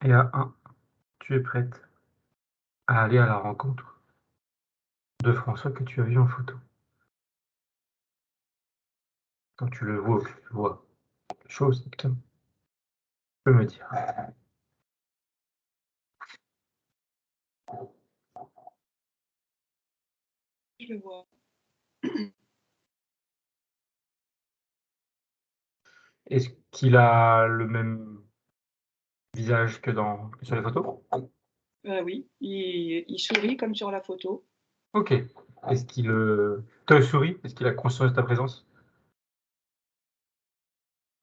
Et à 1, tu es prête à aller à la rencontre de François que tu as vu en photo. Quand tu le vois ou que tu vois quelque chose, tu peux me dire. Je le vois. Est-ce qu'il a le même visage que sur les photos? Oui, il sourit comme sur la photo. OK. Est-ce qu'il, te sourit? Est-ce qu'il a conscience de ta présence?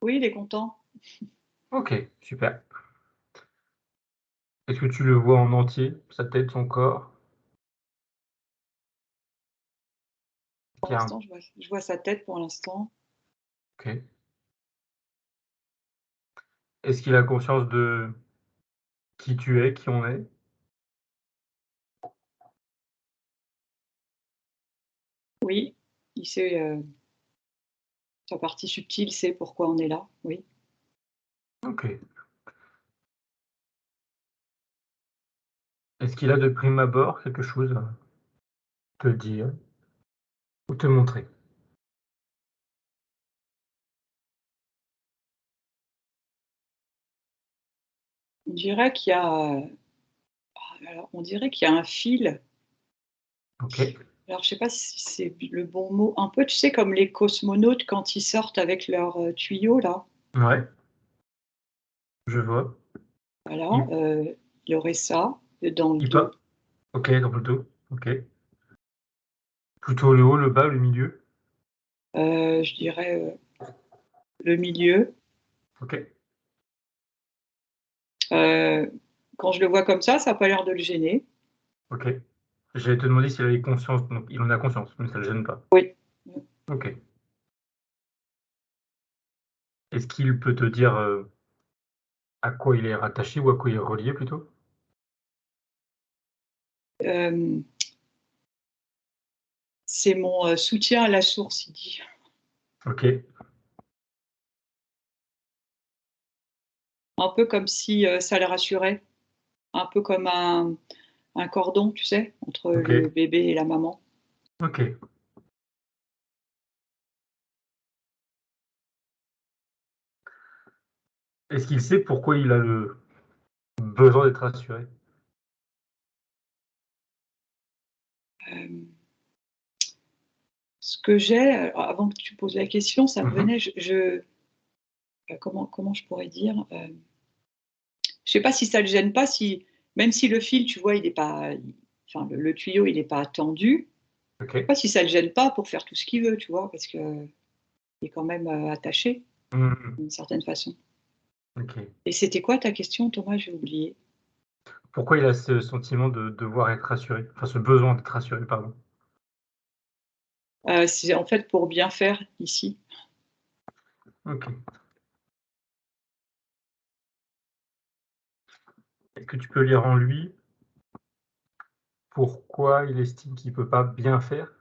Oui, il est content. OK, super. Est-ce que tu le vois en entier? Sa tête, son corps? Pour Qu'il y a un l'instant, je vois sa tête pour l'instant. OK. Est-ce qu'il a conscience de qui tu es, qui on est? Oui, il sait, sa partie subtile sait pourquoi on est là, oui. OK. Est-ce qu'il a de prime abord quelque chose à te dire ou te montrer? On dirait qu'il y a, alors on dirait qu'il y a un fil. OK. Alors je sais pas si c'est le bon mot, un peu, tu sais, comme les cosmonautes quand ils sortent avec leurs, tuyaux là, Ouais, je vois. voilà, Il il y aurait ça, dans le il dos. pa OK, dans le dos. OK. Plutôt le haut, le bas, le milieu? Je dirais, le milieu. OK. Heu, Quand je le vois comme ça a pas l'air de le gêner. OK. J'allais te demander s'il avait conscience, donc il en a conscience, mais ça le gêne pas. Oui. OK. Est-ce qu'il peut te dire, à quoi il est rattaché ou à quoi il est relié plutôt? Hem, c'est mon, soutien à la source, il dit. OK. Un peu comme si, ça le rassurait, un peu comme un cordon, tu sais, entre le OK. bébé et la maman. OK. Est-ce qu'il sait pourquoi il a le besoin d'être rassuré? Hem, Ce que j'ai, avant que tu poses la question, ça me Mmh mh. venait, comment je pourrais dire? Je sais pas si ça le gêne pas, si même si le fil, tu vois, il est pas enfin le tuyau, il est pas tendu, je sais OK. pas si ça le gêne pas pour faire tout ce qu'il veut, tu vois? Parce qu'il est quand même, attaché Mmh mh. d'une certaine façon. OK. Et c'était quoi ta question, Thomas? J'ai oublié. Pourquoi il a ce sentiment de devoir être rassuré? Enfin, ce besoin d'être rassuré, pardon. C'est en fait pour bien faire ici. OK. Est-ce que tu peux lire en lui pourquoi il estime qu'il peut pas bien faire,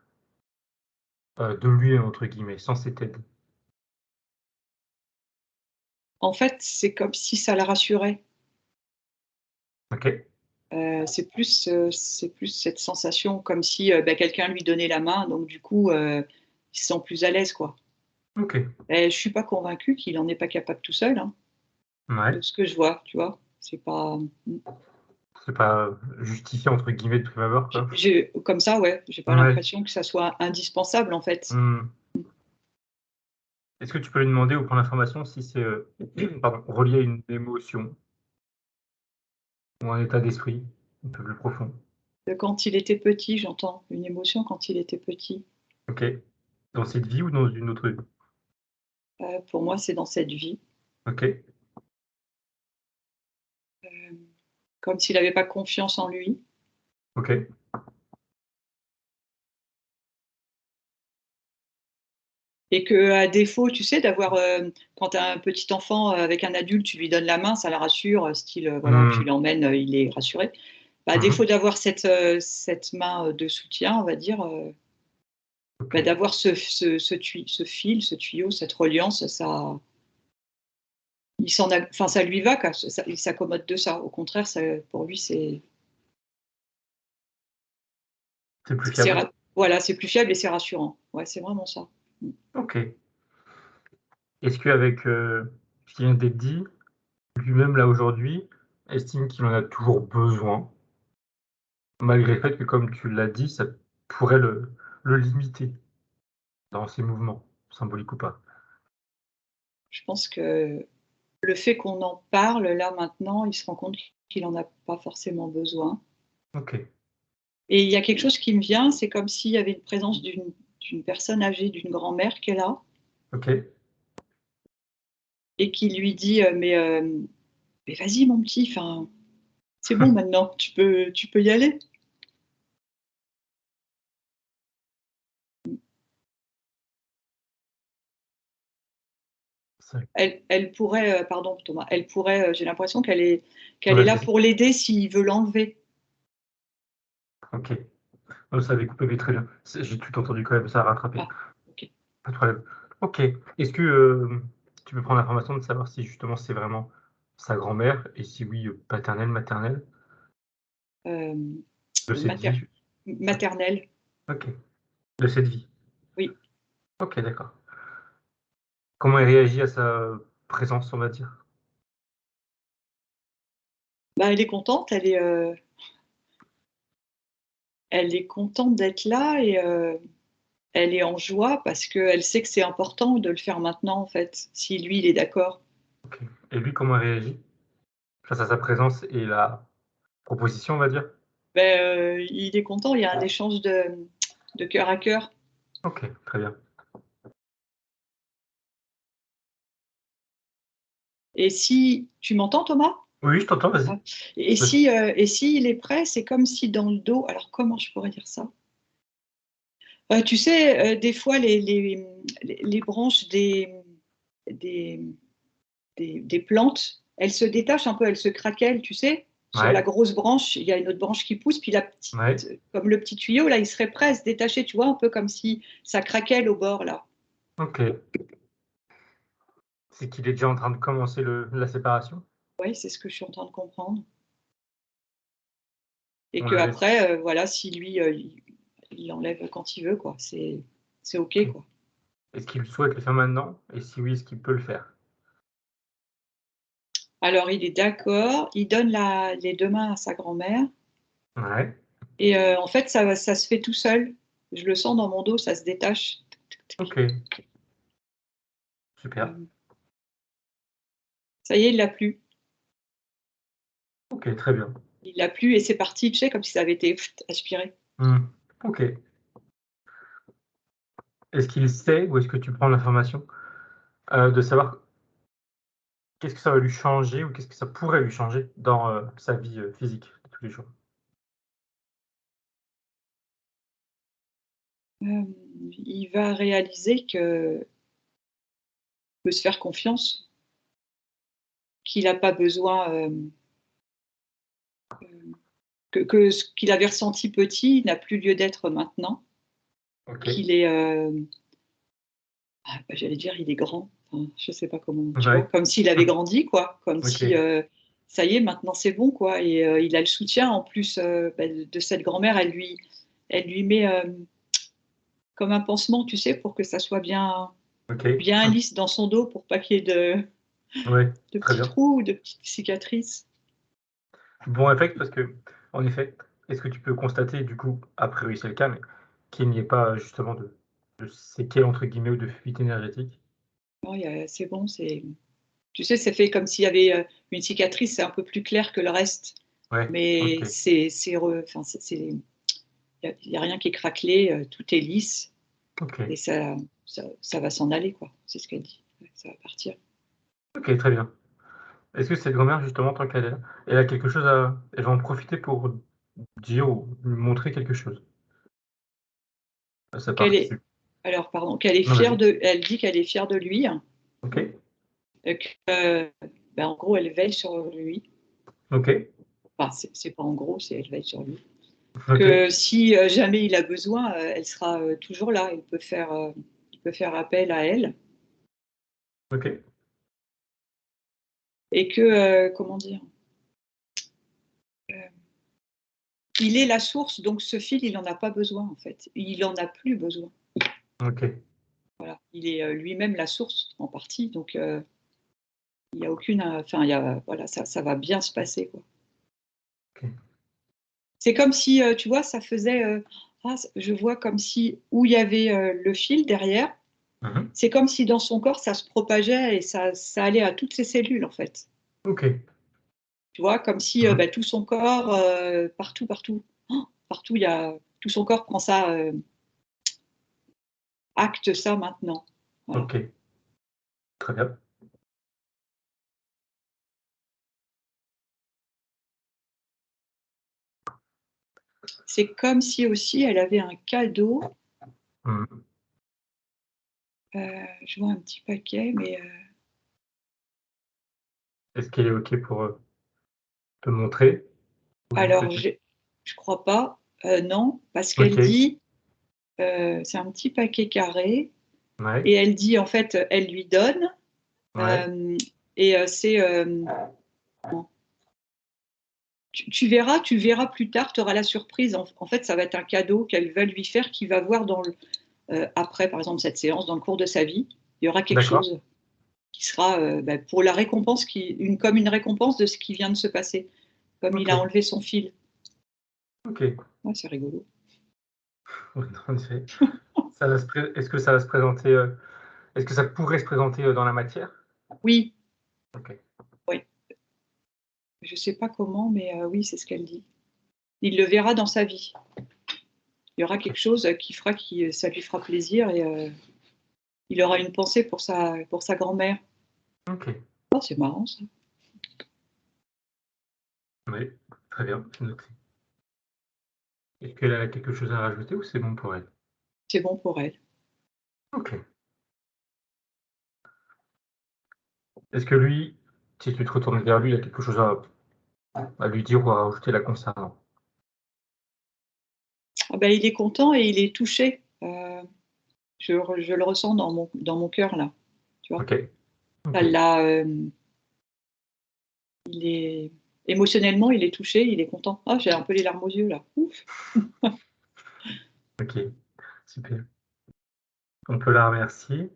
de lui-même entre guillemets, sans cette aide? En fait, c'est comme si ça le rassurait. OK. C'est plus cette sensation comme si, bah, quelqu'un lui donnait la main, donc du coup, il se sent plus à l'aise, quoi. OK. Et je suis pas convaincue qu'il en est pas capable tout seul, hein, Ouais. de ce que je vois, tu vois? C'est pas, C'est pas «justifié» entre guillemets de prime abord, quoi. j'ai comme ça, ouais, j'ai pas Ouais. l'impression que ça soit indispensable, en fait. Mmh. Est-ce que tu peux lui demander ou prendre l'information si c'est, pardon, relié à une émotion ou un état d'esprit un peu plus profond? Quand il était petit, j'entends une émotion quand il était petit. OK. Dans cette vie ou dans une autre vie? Pour moi, c'est dans cette vie, OK. comme s'il avait pas confiance en lui. OK. Et qu'à défaut, tu sais, d'avoir, quand tu as un petit enfant, avec un adulte, tu lui donnes la main, ça la rassure, style, voilà, tu Mmh. l'emmènes, il est rassuré. Bah, à Mmh mh. défaut d'avoir cette main, de soutien, on va dire, bah, OK. d'avoir ce fil, ce tuyau, cette reliance, ça enfin, ça lui va, quoi. Il s'accommode de ça. Au contraire, pour lui, C'est plus fiable. voilà, c'est plus fiable et c'est rassurant. Ouais, c'est vraiment ça. Ok. Est-ce qu'avec ce qui vient d'être dit, lui-même, là, aujourd'hui, estime qu'il en a toujours besoin, malgré le fait que, comme tu l'as dit, ça pourrait le limiter dans ses mouvements, symboliques ou pas? Je pense que le fait qu'on en parle, là, maintenant, il se rend compte qu'il en a pas forcément besoin. OK. Et il y a quelque chose qui me vient, c'est comme s'il y avait une présence d'une personne âgée, d'une grand-mère qui est là OK. et qui lui dit, mais vas-y mon petit, enfin, c'est bon maintenant, tu peux y aller». C'est Elle pourrait, pardon Thomas, elle pourrait, j'ai l'impression qu'elle est là vas-y. pour l'aider s'il veut l'enlever. OK. Non, ça avait coupé, mais très bien. J'ai tout entendu quand même, ça a rattrapé. Ah, OK. Pas de problème. OK. Est-ce que, tu peux prendre l'information de savoir si justement c'est vraiment sa grand-mère et si oui, paternelle, maternelle, Hem, de cette mater vie? Ouais. maternelle, OK. De cette vie. oui. OK, d'accord. Comment elle réagit à sa présence, on va dire? Bah, elle est contente d'être là et elle est en joie parce qu'elle sait que c'est important de le faire maintenant, en fait, si lui, il est d'accord. OK. Et lui, comment il réagit face à sa présence et la proposition, on va dire? Beh, il est content, il y a un échange de cœur à cœur. OK, très bien. Et si tu m'entends, Thomas? Oui, oui, je t'entends, vas-y. Ah, et Vas-y. s'il est prêt, c'est comme si dans le dos, alors comment je pourrais dire ça? Tu sais, des fois les branches des des plantes, elles se détachent un peu, elles se craquellent, tu sais? Sur la Ouais, grosse branche, il y a une autre branche qui pousse, puis la petite, ouais. comme le petit tuyau là, il serait prêt à se détacher, tu vois? Un peu comme si ça craquelle au bord là. OK. C'est qu'il est déjà en train de commencer la séparation? Ouais, c'est ce que je suis en train de comprendre et On le laisse. qu'après, voilà, si lui, il enlève quand il veut quoi, c'est OK OK. quoi. Est-ce qu'il souhaite le faire maintenant? Et si oui, est-ce qu'il peut le faire? Alors il est d'accord, il donne les 2 mains à sa grand-mère Ouais, et en fait ça se fait tout seul. Je le sens dans mon dos, ça se détache. OK, super. Hem, Ça y est, il l'a plus. OK, très bien. Il l'a plus et c'est parti, tu sais, comme si ça avait été aspiré. Mmh. OK. Est-ce qu'il sait ou est-ce que tu prends l'information, de savoir qu'est-ce que ça va lui changer ou qu'est-ce que ça pourrait lui changer dans, sa vie, physique de tous les jours? Hem, il va réaliser que peut se faire confiance, qu'il a pas besoin, que ce qu'il avait ressenti petit n'a plus lieu d'être maintenant, OK. qu'il est, bah, j'allais dire il est grand, enfin, je sais pas comment, tu vois? Ouais. Comme s'il avait grandi quoi, comme si, OK. ça y est maintenant c'est bon quoi et il a le soutien en plus, bah, de cette grand-mère. Elle lui met, comme un pansement, tu sais, pour que ça soit OK. bien lisse dans son dos pour pas qu'il y ait Ouais, de très petits bien. trous ou de petites cicatrices. Bon réflexe parce que, en effet, est-ce que tu peux constater du coup, a priori c'est le cas, mais qu'il n'y ait pas justement de «séquelles» entre guillemets ou de fuite énergétique? Non, c'est bon, tu sais, c'est fait comme s'il y avait, une cicatrice, c'est un peu plus clair que le reste, Ouais, mais OK, enfin, il y a rien qui est craquelé, tout est lisse OK, et ça va s'en aller, quoi. C'est ce qu'elle dit. Ouais, ça va partir. OK, très bien. Est-ce que cette grand-mère justement tant qu'elle est là, elle a quelque chose à elle va en profiter pour dire ou lui montrer quelque chose à sa Qu'elle est partie? alors pardon, qu'elle est Non, fière vas-y. elle dit qu'elle est fière de lui, OK, que, bah, en gros, elle veille sur lui. OK, Enfin, c'est pas en gros, c'est elle veille sur lui. OK, Que si, jamais il a besoin, elle sera, toujours là. Il peut faire appel à elle OK. et que, comment dire, il est la source, donc ce fil, il n'en a pas besoin en fait. Il n'en a plus besoin. Ok. Voilà. Il est lui-même la source en partie, donc il n'y a aucune. Enfin, voilà, ça va bien se passer, quoi. Ok. C'est comme si, tu vois, ça faisait. Je vois comme si où il y avait le fil derrière, Mhm. c'est comme si dans son corps, ça se propageait et ça allait à toutes ses cellules en fait. Ok. Tu vois, comme si Mhm. tout son corps, partout, partout, il y a tout son corps prend ça, acte ça maintenant. Voilà. Ok. Très bien. C'est comme si aussi elle avait un cadeau. Mhm. Je vois un petit paquet, mais Est-ce qu'elle est ok pour te montrer ou juste te alors dire? je crois pas. Non, parce Ok. qu'elle dit, c'est un petit paquet carré Ouais. et elle dit en fait, elle lui donne, Ouais. hem et c'est, tu verras plus tard, tu auras la surprise. En fait, ça va être un cadeau qu'elle va lui faire, qu'il va voir après, par exemple, cette séance, dans le cours de sa vie. Il y aura quelque D'accord. chose qui sera, pour la récompense, comme une récompense de ce qui vient de se passer, comme il Ok. a enlevé son fil. Ok. Ouais, c'est rigolo. Ouais, non, est-ce que ça va se présenter, est-ce que ça pourrait se présenter dans la matière? Oui, Ok. oui. Je sais pas comment, mais oui, c'est ce qu'elle dit. Il le verra dans sa vie. Il y aura Ok. quelque chose ça lui fera plaisir et il aura une pensée pour sa grand-mère. Ok. Oh, c'est marrant ça. Oui. Très bien. C'est noté. Est-ce qu'elle a quelque chose à rajouter ou c'est bon pour elle? C'est bon pour elle. Ok. Est-ce que lui, si tu te retournes vers lui, il a quelque chose à lui dire ou à rajouter la concernant? Ah ben, il est content et il est touché. Je le ressens dans mon cœur là, tu vois? Ok. Ça Ok. l'a, il est émotionnellement, il est touché, il est content. Ah, j'ai un peu les larmes aux yeux là. Ouf! Ok. Super. On peut la remercier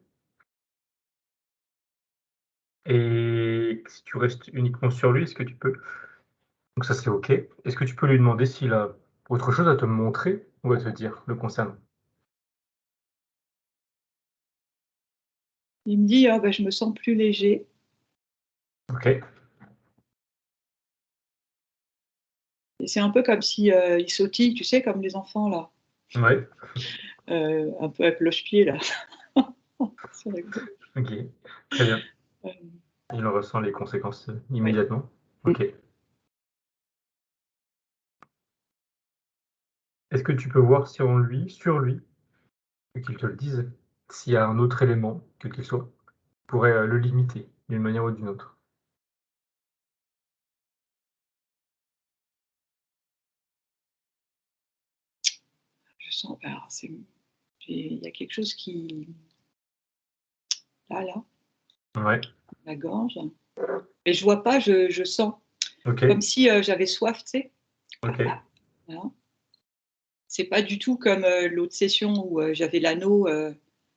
et si tu restes uniquement sur lui, est-ce que tu peux donc ça, c'est OK. Est-ce que tu peux lui demander s'il a autre chose à te montrer ou à te dire le concernant? Il me dit: «Ah bah, je me sens plus léger». OK. Et c'est un peu comme si, il sautille, tu sais, comme les enfants là, Ouais. un peu à cloche-pied là. C'est rigolo. OK. Très bien. Hem, Il en ressent les conséquences, ouais. immédiatement? Mmh. OK. Est-ce que tu peux voir si en lui sur lui, et qu'il te le dise, s'il y a un autre élément, quel qu'il soit, qui pourrait, le limiter d'une manière ou d'une autre? Je sens, alors il y a quelque chose qui là, Ouais. la gorge, mais je vois pas, je sens. Comme OK. si, j'avais soif, tu sais? Ah, OK. ah, voilà. C'est pas du tout comme, l'autre session où, j'avais l'anneau,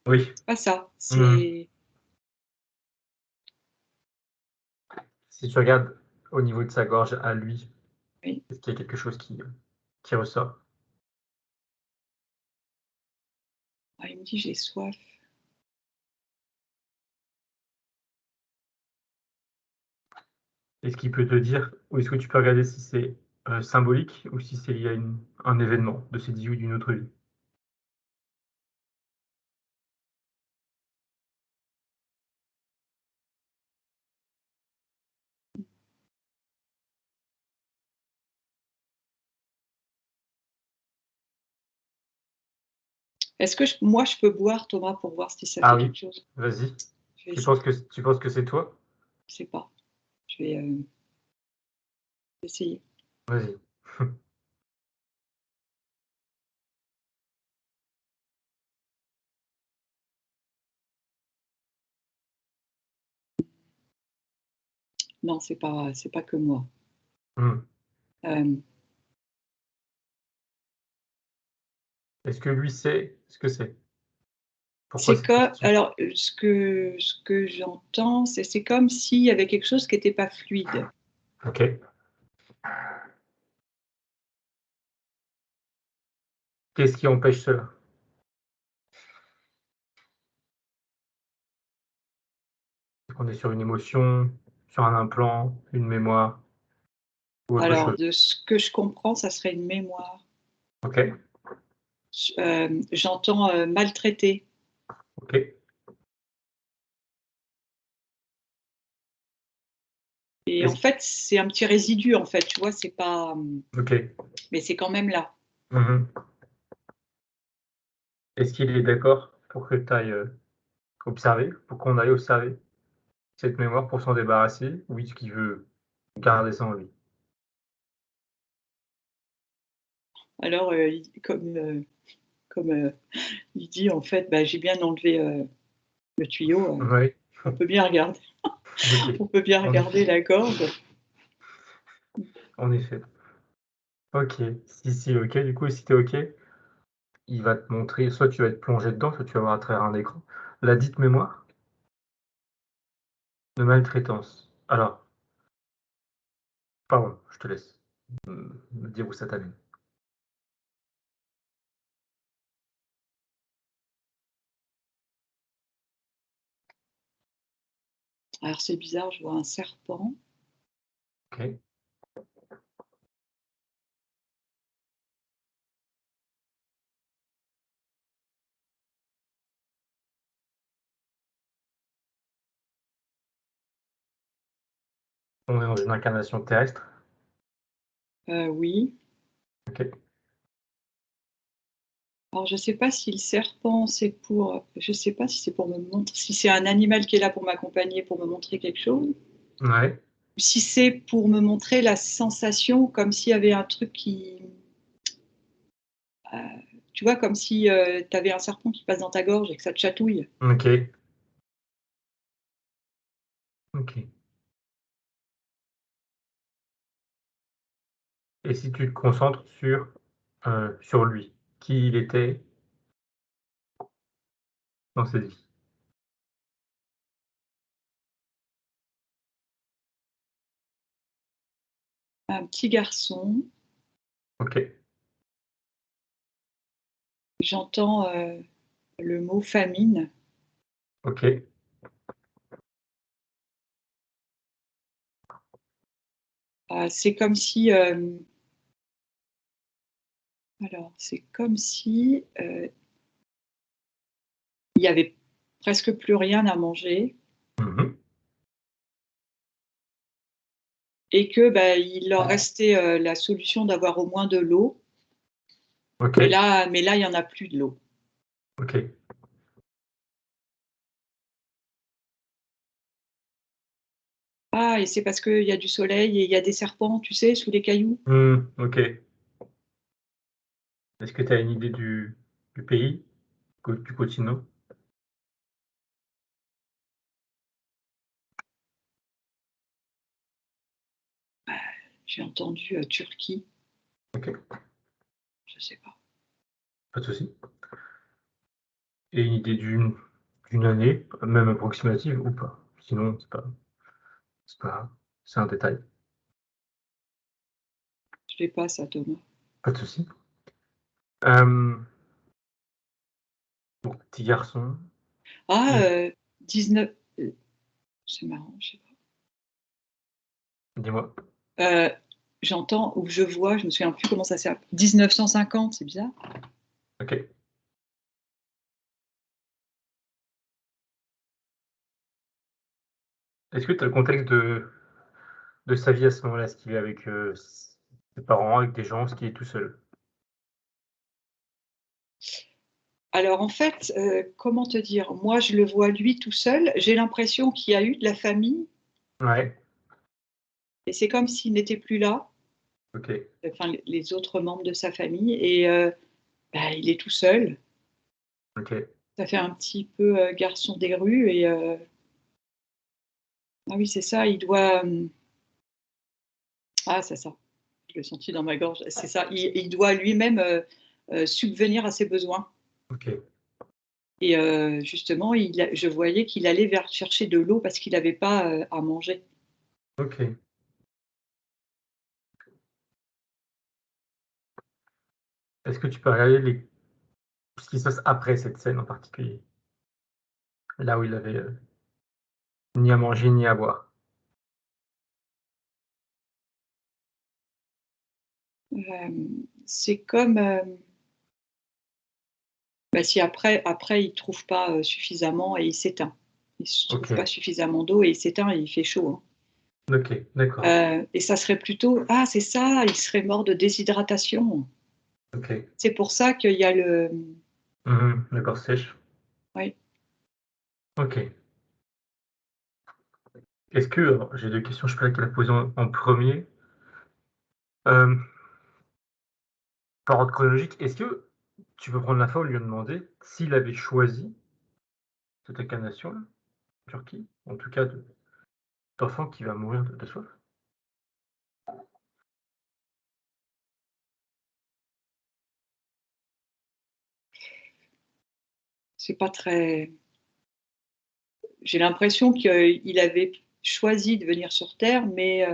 Oui. c'est pas ça. Mmh. C'est Si tu regardes au niveau de sa gorge à lui, oui. est-ce qu'il y a quelque chose qui ressort? Ah, il me dit: «J'ai soif». Est-ce qu'il peut te dire ou est-ce que tu peux regarder si c'est, symbolique ou si c'est lié à un événement de cette vie ou d'une autre vie? Est-ce que moi, je peux boire, Thomas, pour voir si ça Ah fait oui, quelque chose? vas-y. Je vais Tu essayer. penses que c'est toi? Je sais pas. Je vais, essayer. Vas-y. Non, c'est pas que moi. Hmm. Euh, Est-ce que lui sait ce que c'est? Pourquoi c'est cette comme, question? alors, ce que j'entends, c'est comme s'il y avait quelque chose qui n'était pas fluide. Ok. Qu'est-ce qui empêche cela? Est-ce qu'on est sur une émotion, sur un implant, une mémoire ou autre Alors, chose? de ce que je comprends, ça serait une mémoire. Ok. J'entends maltraité. Ok. Et en Est-ce fait, c'est un petit résidu, en fait, tu vois, c'est pas. Ok. Mais c'est quand même là. Mhm. Est-ce qu'il est d'accord pour que tu ailles observer, pour qu'on aille observer cette mémoire pour s'en débarrasser, ou est-ce qu'il veut garder ça en lui? Alors, comme il dit, en fait, bah, j'ai bien enlevé le tuyau, Oui. on peut bien regarder. Ok. On peut bien En regarder effet. la gorge. En effet. Ok. Si, ok. Du coup, si tu es ok, il va te montrer, soit tu vas être plongé dedans, soit tu vas voir à travers un écran, la dite mémoire de maltraitance. Alors, pardon, je te laisse me dire où ça t'amène. Alors, c'est bizarre, je vois un serpent. Ok. On est dans une incarnation terrestre. Oui. Ok. Alors, je ne sais pas si le serpent, c'est pour. Je ne sais pas si c'est pour me montrer. Si c'est un animal qui est là pour m'accompagner, pour me montrer quelque chose. Ouais. Ou si c'est pour me montrer la sensation, comme s'il y avait un truc qui. euh, Tu vois, comme si tu avais un serpent qui passe dans ta gorge et que ça te chatouille. Ok. Ok. Et si tu te concentres sur lui, qui il était dans cette vie. Un petit garçon. Ok. J'entends le mot famine. Ok. C'est comme si. Alors, c'est comme si il y avait presque plus rien à manger Mhm. et que bah, il leur restait la solution d'avoir au moins de l'eau. Ok. Mais là, il y en a plus de l'eau. Ok. Ah, et c'est parce qu'il y a du soleil et il y a des serpents, tu sais, sous les cailloux. Ok. Est-ce que tu as une idée du pays, du continent? J'ai entendu Turquie, Ok. je sais pas. Pas de souci. Et une idée d'une année, même approximative ou pas? Sinon, c'est pas grave. C'est un détail. Je l'ai pas ça, Thomas. Pas de souci. Euh, donc, petit garçon. Ah, Et 19. C'est marrant, je sais dis-moi. pas. J'entends ou je vois, je me souviens plus comment ça s'appelle. 1950, c'est bizarre. Ok. Est-ce que tu as le contexte de sa vie à ce moment-là? Est-ce qu'il est avec ses parents, avec des gens, est-ce qu'il est tout seul? Alors en fait, comment te dire? Moi, je le vois lui tout seul. J'ai l'impression qu'il y a eu de la famille Ouais. et c'est comme s'il n'était plus là, Ok. enfin les autres membres de sa famille et bah, il est tout seul. Ok. Ça fait un petit peu garçon des rues et ah oui, c'est ça, il doit. Ah, c'est ça. Je l'ai senti dans ma gorge. C'est ça. Il doit lui-même subvenir à ses besoins. Ok, Et justement, je voyais qu'il allait vers chercher de l'eau parce qu'il n'avait pas à manger. ok. Est-ce que tu peux regarder ce qui se passe après cette scène en particulier? Là où il avait ni à manger ni à boire. C'est comme bah, si après il trouve pas suffisamment et il s'éteint. Il ne Ok, trouve pas suffisamment d'eau et il s'éteint et il fait chaud. ok, d'accord. Et ça serait plutôt, ah, c'est ça, il serait mort de déshydratation. Ok. C'est pour ça qu'il y a le. D'accord, sèche. Oui. Ok. Est-ce que, alors, j'ai deux questions, je sais pas laquelle la poser en premier. Euh, Par ordre chronologique, est-ce que tu peux prendre l'info et lui demander s'il avait choisi cette incarnation-là, Turquie, en tout cas d'enfant qui va mourir de soif? C'est pas très. J'ai l'impression qu'il avait choisi de venir sur Terre, mais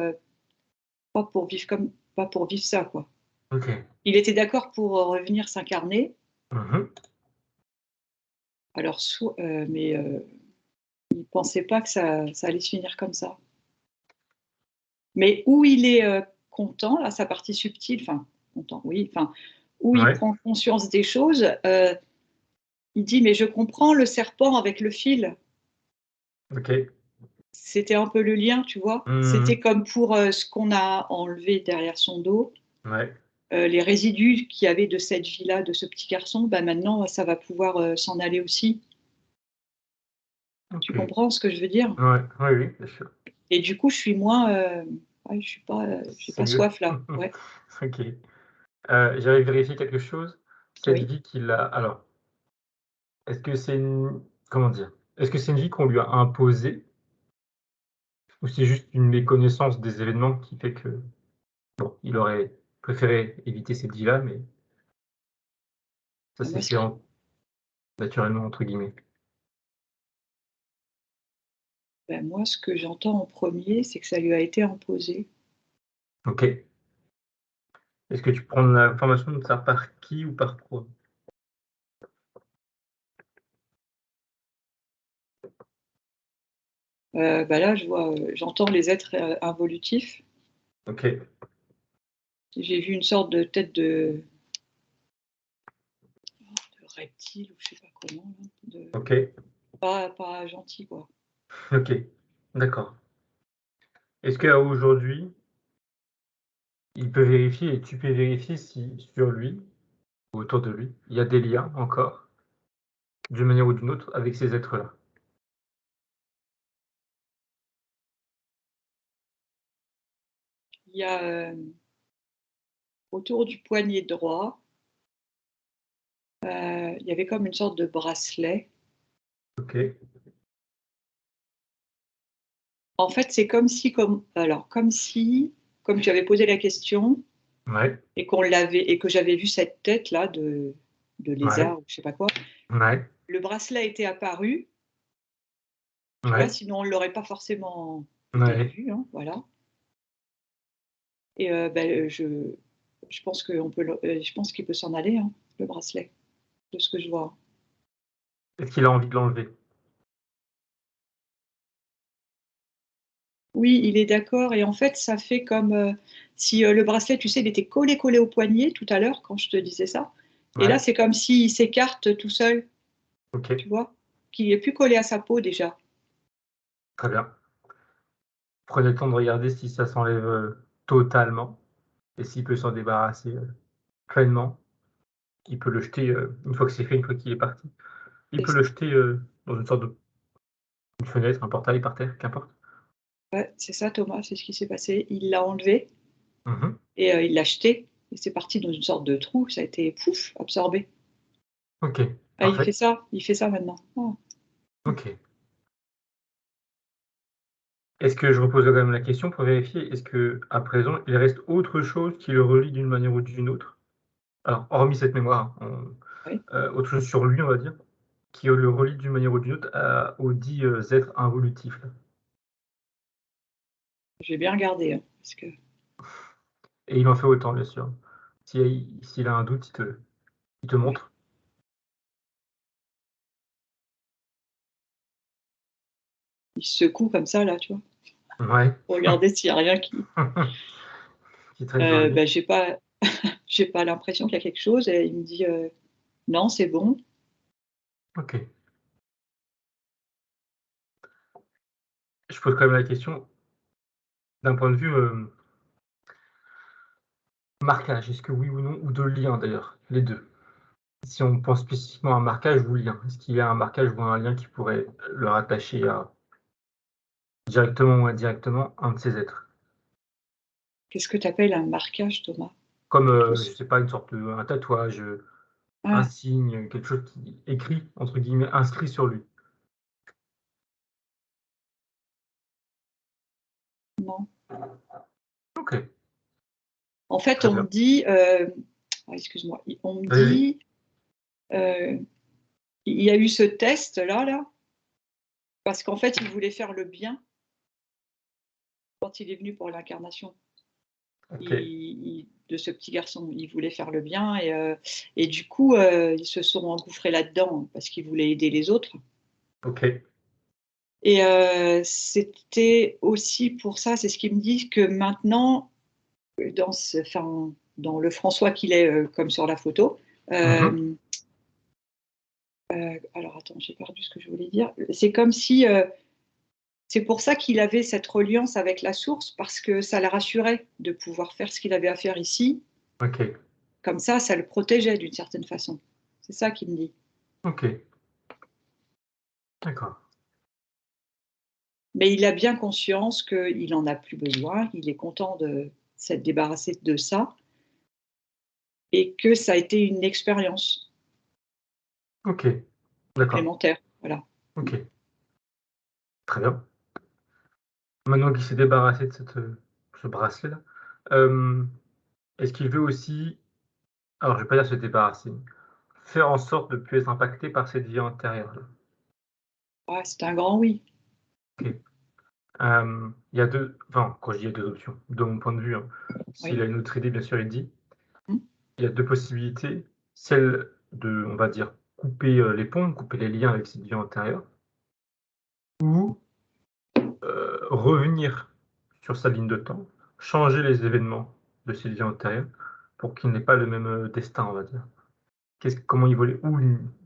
pas pour vivre ça, quoi. Ok. Il était d'accord pour revenir s'incarner, Mhm. alors mais il pensait pas que ça allait se finir comme ça. Mais où il est content, là, sa partie subtile, enfin, content, oui, enfin, où il Ouais. prend conscience des choses, il dit, mais je comprends le serpent avec le fil. Ok. C'était un peu le lien, tu vois. C'était Mhm. comme pour ce qu'on a enlevé derrière son dos, Ouais. les résidus qu'il y avait de cette vie-là, de ce petit garçon, bah maintenant, ça va pouvoir s'en aller aussi. Tu Ok. comprends ce que je veux dire? Ouais. Oui, oui, bien sûr. Et du coup, je suis moins, ouais, j'ai C'est pas mieux. soif là. Ouais, Ok. J'avais vérifié quelque chose. Cette oui. vie qu'il a. Alors, est-ce que c'est une. Comment dire? Est-ce que c'est une vie qu'on lui a imposée ou c'est juste une méconnaissance des événements qui fait que, bon, il aurait préféré éviter cette vie-là, mais ça Bah, s'est fait naturellement, entre guillemets. moi, ce que j'entends en premier, c'est que ça lui a été imposé. Ok. Est-ce que tu prends l'information de ça par qui ou par quoi? Bah là, j'entends les êtres involutifs. Ok. J'ai vu une sorte de tête de reptile ou je sais pas comment, là, Ok. pas gentil, quoi. Ok. D'accord. Est-ce qu'à aujourd'hui, il peut vérifier et tu peux vérifier si sur lui ou autour de lui, il y a des liens encore, d'une manière ou d'une autre, avec ces êtres-là? Il y a autour du poignet droit, il y avait comme une sorte de bracelet. Ok. En fait, c'est comme tu avais posé la question Ouais. et et que j'avais vu cette tête là de Ouais. lézard ou je sais pas quoi. Ouais. Le bracelet était apparu, tu vois, Ouais. sinon on l'aurait pas forcément peut-être Ouais. vu, hein, voilà. Et je pense je pense qu'il peut s'en aller, hein, le bracelet, de ce que je vois. Est-ce qu'il a envie de l'enlever? Oui, il est d'accord. Et en fait, ça fait comme si le bracelet, tu sais, il était collé au poignet tout à l'heure quand je te disais ça. Et là, Ouais. c'est comme s'il s'écarte tout seul, Ok. tu vois, qu'il est plus collé à sa peau déjà. Très bien. Prenez le temps de regarder si ça s'enlève totalement et s'il peut s'en débarrasser pleinement. Il peut le jeter une fois que c'est fait, une fois qu'il est parti. Il Et peut le jeter dans une sorte de une fenêtre, un portail par terre, qu'importe. ouais, c'est ça, Thomas, c'est ce qui s'est passé. Il l'a enlevé Mhm. et il l'a jeté. Et c'est parti dans une sorte de trou. Ça a été pouf, absorbé. Ok, Ah, parfait. il fait ça maintenant. Ah. Ok. Est-ce que je repose quand même la question pour vérifier, est-ce qu'à présent, il reste autre chose qui le relie d'une manière ou d'une autre? Alors, hormis cette mémoire, Oui, autre chose sur lui, on va dire, qui le relie d'une manière ou d'une autre aux dits êtres involutifs là. je vais bien regarder, hein, parce que Et il en fait autant, bien sûr. S'il a un doute, il te ouais, montre. il se secoue comme ça, là, tu vois, Ouais. pour regarder s'il n'y a rien qui. Qui traîne sur lui. Ben, j'ai pas l'impression qu'il y a quelque chose, et il me dit non, c'est bon. OK. Je pose quand même la question d'un point de vue, marquage. Est-ce que oui ou non ou de lien d'ailleurs? Les 2. Si on pense spécifiquement à un marquage ou lien, est-ce qu'il y a un marquage ou un lien qui pourrait le rattacher à directement ou indirectement un de ces êtres? Qu'est-ce que tu appelles un marquage, Thomas? Comme, Je je s sais pas, une sorte de un tatouage, un Ah, signe, quelque chose qui écrit entre guillemets «inscrit» sur lui. non. OK, En fait, très on me bien. dit, excuse-moi, on me Vas-y. dit, heu, il y a eu ce test-là, là, parce qu'en fait, il voulait faire le bien quand il est venu pour l'incarnation. OK, De ce petit garçon, il voulait faire le bien, et du coup, ils se sont engouffrés là-dedans parce qu'ils voulaient aider les autres, OK. et c'était aussi pour ça, c'est ce qu'ils me disent, que maintenant, dans le François qu'il est, comme sur la photo, Mmh. hem, alors attends, j'ai perdu ce que je voulais dire. C'est comme si, c'est pour ça qu'il avait cette reliance avec la source, parce que ça le rassurait de pouvoir faire ce qu'il avait à faire ici. OK, Comme ça le protégeait d'une certaine façon. C'est ça qu'il me dit. OK, d'accord. Mais il a bien conscience qu'il en a plus besoin, il est content de s'être débarrassé de ça, et que ça a été une expérience OK, d'accord. supplémentaire, voilà. Mmh. OK, très bien. Maintenant qu'il s'est débarrassé de ce bracelet-là, hem, est-ce qu'il veut aussi, alors je vais pas dire se débarrasser, faire en sorte de ne plus être impacté par cette vie antérieure-là? Ah, c'est un grand oui. OK. Il y a 2, enfin, quand je dis il y a 2 options, de mon point de vue, hein. S'il Oui. a une autre idée, bien sûr, il dit. Mmh. Il y a 2 possibilités, celle de, on va dire, couper, les ponts, couper les liens avec cette vie antérieure ou, revenir sur sa ligne de temps, changer les événements de cette vie antérieure pour qu'il n'ait pas le même, destin, on va dire. Comment il voit les, ou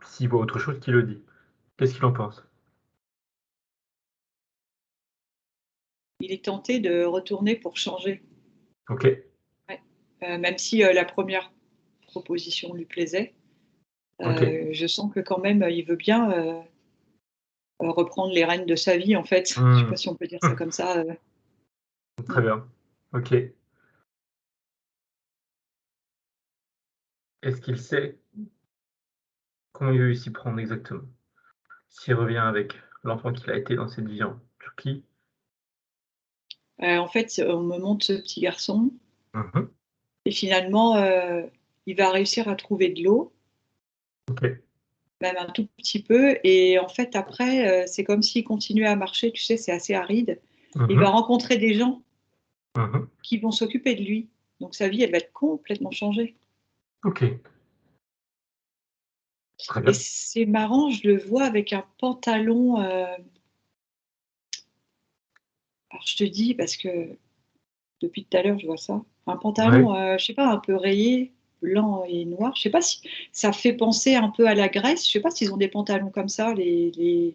s'il voit autre chose, qu'il le dit. Qu'est-ce qu'il en pense? Il est tenté de retourner pour changer. OK, Ouais. Même si, la première proposition lui plaisait, OK. je sens que quand même, il veut bien, reprendre les rênes de sa vie, en fait. Je sais pas Mmh. si on peut dire ça comme ça, Très mmh. bien. OK. Est-ce qu'il sait comment il veut s'y prendre exactement? S'il revient avec l'enfant qu'il a été dans cette vie en Turquie? En fait, on me montre ce petit garçon, Mmh mh. et finalement, il va réussir à trouver de l'eau, OK. même un tout petit peu, et en fait après, c'est comme s'il continuait à marcher, tu sais, c'est assez aride. Mmh Il va mh. rencontrer des gens Mmh mh. qui vont s'occuper de lui. Donc sa vie, elle va être complètement changée, OK. Très et bien. c'est marrant, je le vois avec un pantalon, alors je te dis parce que depuis tout à l'heure, je vois ça. Un Ouais. pantalon, je sais pas, un peu rayé, blanc et noir. Je sais pas si ça fait penser un peu à la Grèce. Je sais pas s'ils ont des pantalons comme ça, les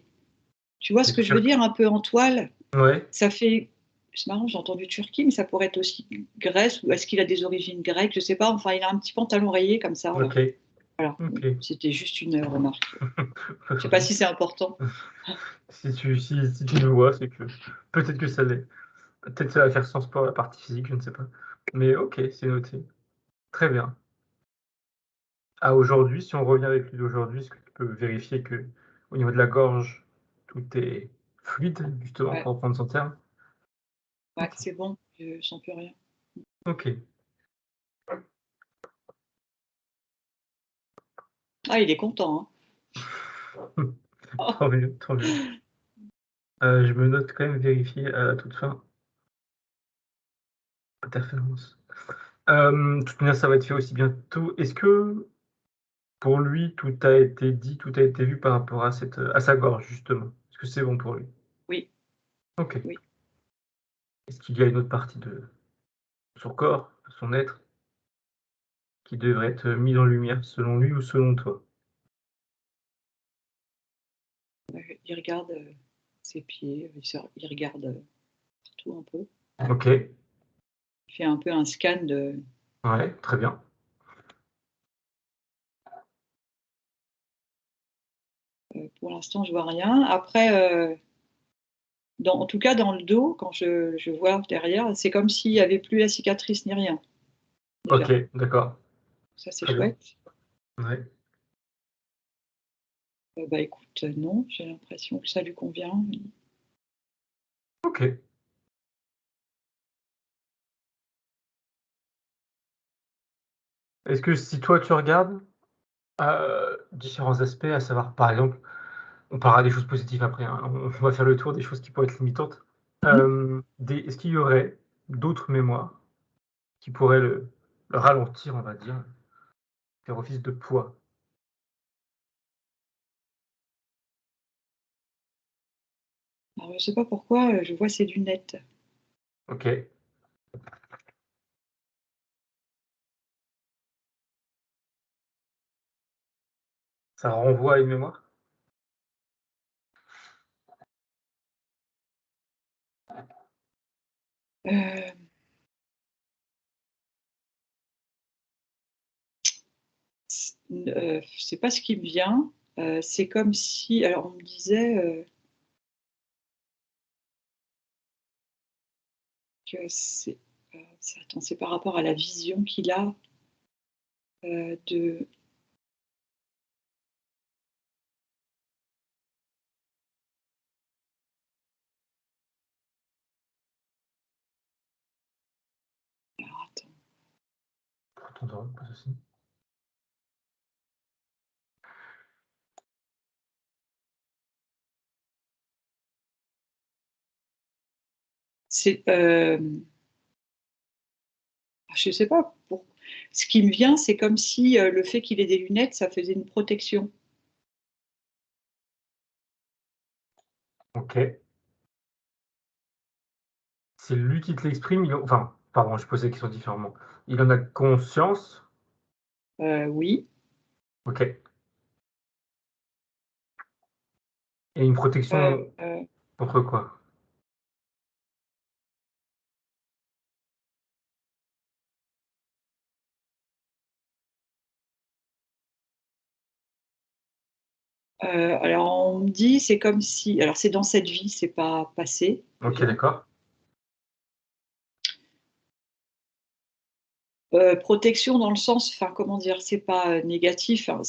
tu vois ce Les que je veux Turcs. dire? Un peu en toile. Ouais. Ça fait C'est marrant, j'ai entendu Turquie, mais ça pourrait être aussi Grèce, ou est-ce qu'il a des origines grecques? Je sais pas. Enfin, il a un petit pantalon rayé comme ça, là. OK. Voilà. Bon, OK. c'était juste une, remarque. Pas de Je sais pas souci. si c'est important. Si tu le vois, c'est que peut-être que ça l'est. Peut-être que ça va faire sens pour la partie physique, je ne sais pas. Mais OK, c'est noté. Très bien. À aujourd'hui, si on revient avec lui d'aujourd'hui, est-ce que tu peux vérifier qu'au niveau de la gorge, tout est fluide, justement, Ouais, pour reprendre son terme? Ouais, OK. c'est bon, je sens plus rien. OK. Ah, il est content, hein. Tant mieux, tant mieux. Je me note quand même vérifier à la toute fin interférence. De toute manière, ça va être fait aussi bientôt. Est-ce que pour lui, tout a été dit, tout a été vu par rapport à à sa gorge justement? Est-ce que c'est bon pour lui? Oui, OK. oui. Est-ce qu'il y a une autre partie de son corps, de son être, qui devrait être mise en lumière selon lui ou selon toi? Il regarde, ses pieds, il regarde, partout un peu. OK, Il fait un peu un scan de ouais, très bien. pour l'instant, je vois rien. Après, en tout cas, dans le dos, quand je vois derrière, c'est comme s'il y avait plus la cicatrice ni rien, déjà. OK, d'accord, Ça, c'est très bien. chouette. Ouais, Bah, écoute, non, j'ai l'impression que ça lui convient. OK. Est-ce que si toi tu regardes, différents aspects, à savoir, par exemple, on parlera des choses positives après, hein, on va faire le tour des choses qui pourraient être limitantes. Mmh. Des Est-ce qu'il y aurait d'autres mémoires qui pourraient le ralentir, on va dire, faire office de poids? Alors, je sais pas pourquoi, je vois ses lunettes. OK, ça renvoie à une mémoire? Heu, c'est pas ce qui me vient. C'est comme si alors on me disait, que c'est par rapport à la vision qu'il a, de alors attends, Prends ton temps, pas de souci. c'est, je sais pas pour ce qui me vient, c'est comme si, le fait qu'il ait des lunettes, ça faisait une protection. OK. C'est lui qui te l'exprime, enfin, pardon, je pose la question différemment. Il en a conscience? Oui, OK. Et une protection heu contre quoi? alors on me dit, c'est comme si alors c'est dans cette vie, c'est pas passé, OK, déjà. d'accord. Protection dans le sens enfin, comment dire? C'est pas, négatif, hein,